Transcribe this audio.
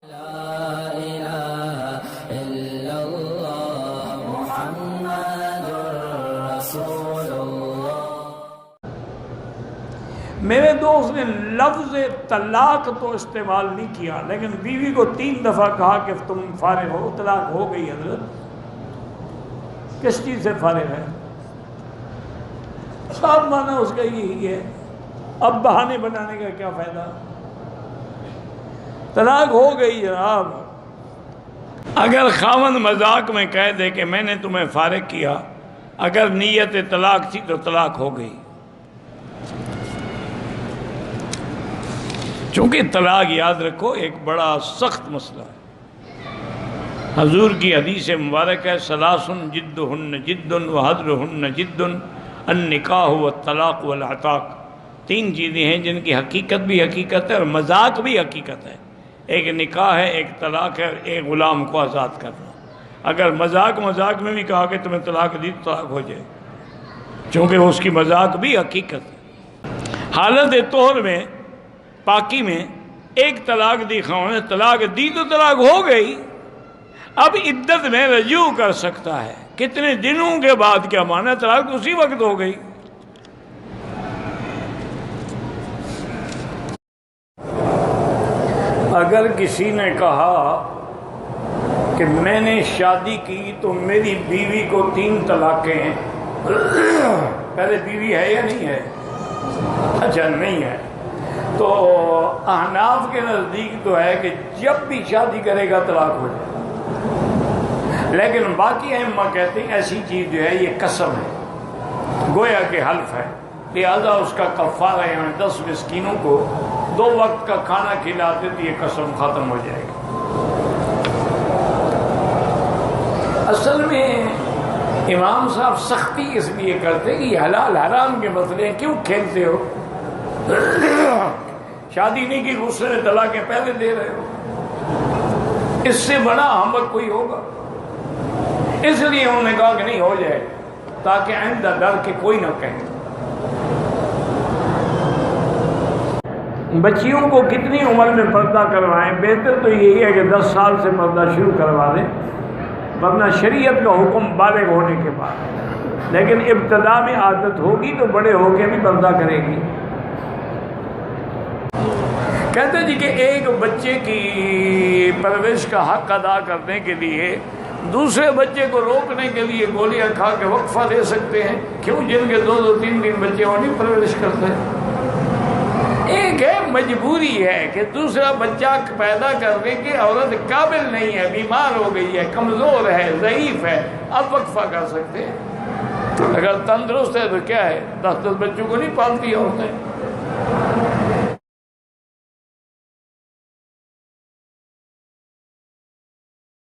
لا إله إلا الله محمد رسول الله۔ میرے دوست نے لفظ طلاق تو استعمال نہیں کیا، لیکن بیوی کو 3 دفعہ کہا کہ تم فارغ ہو، طلاق ہو گئی۔ حضرت کس چیز سے فارغ ہے؟ صاحب مانا اس کا یہی ہے، اب بہانے بنانے کا کیا فائدہ؟ طلاق ہو گئی جناب۔ اگر خاوند مذاق میں کہہ دے کہ میں نے تمہیں فارغ کیا، اگر نیت طلاق تھی تو طلاق ہو گئی، چونکہ طلاق یاد رکھو ایک بڑا سخت مسئلہ ہے۔ حضور کی حدیث مبارک ہے ثلاثن جدہن جد وحدرہن جد النکاح والطلاق والعتاق۔ 3 چیزیں ہیں جن کی حقیقت بھی حقیقت ہے اور مذاق بھی حقیقت ہے۔ ایک نکاح ہے، ایک طلاق ہے، ایک غلام کو آزاد کرنا۔ اگر مذاق میں بھی کہا کہ تمہیں طلاق دی تو طلاق ہو جائے، چونکہ اس کی مذاق بھی حقیقت ہے۔ حالت طہر میں، پاکی میں ایک طلاق دی، خاوند نے طلاق دی تو طلاق ہو گئی، اب عدت میں رجوع کر سکتا ہے۔ کتنے دنوں کے بعد کیا مانا؟ طلاق اسی وقت ہو گئی۔ اگر کسی نے کہا کہ میں نے شادی کی تو میری بیوی کو 3 طلاقیں ہیں، پہلے بیوی ہے یا نہیں ہے؟ اچھا نہیں ہے، تو احناف کے نزدیک تو ہے کہ جب بھی شادی کرے گا طلاق ہو جائے، لیکن باقی ائمہ کہتے ہیں ایسی چیز جو ہے یہ قسم ہے، گویا کہ حلف ہے، لہذا اس کا کفارہ یعنی 10 مسکینوں کو 2 وقت کا کھانا کھلاتے تو یہ قسم ختم ہو جائے گی۔ اصل میں امام صاحب سختی اس لیے کرتے کہ یہ حلال حرام کے مسئلے ہیں، کیوں کھیلتے ہو؟ شادی نہیں کی، دوسرے طلاقیں پہلے دے رہے ہو، اس سے بڑا احمق کوئی ہوگا؟ اس لیے انہوں نے کہا کہ نہیں ہو جائے، تاکہ آئندہ ڈر کے کوئی نہ کہے۔ بچیوں کو کتنی عمر میں پردہ کروائیں؟ بہتر تو یہی ہے کہ 10 سال سے پردہ شروع کروا دیں، ورنہ شریعت کا حکم بالغ ہونے کے بعد، لیکن ابتدا میں عادت ہوگی تو بڑے ہو کے بھی پردہ کرے گی۔ کہتے جی کہ ایک بچے کی پرورش کا حق ادا کرنے کے لیے دوسرے بچے کو روکنے کے لیے گولیاں کھا کے وقفہ دے سکتے ہیں، کیوں؟ جن کے 2 3 بچے وہ نہیں پرورش کرتے۔ ایک ہے مجبوری ہے کہ دوسرا بچہ پیدا کرنے کی عورت قابل نہیں ہے، بیمار ہو گئی ہے، کمزور ہے، ضعیف ہے، اب وقفہ کر سکتے ہیں۔ اگر تندرست ہے تو کیا ہے، 10 بچوں کو نہیں پالتی عورتیں۔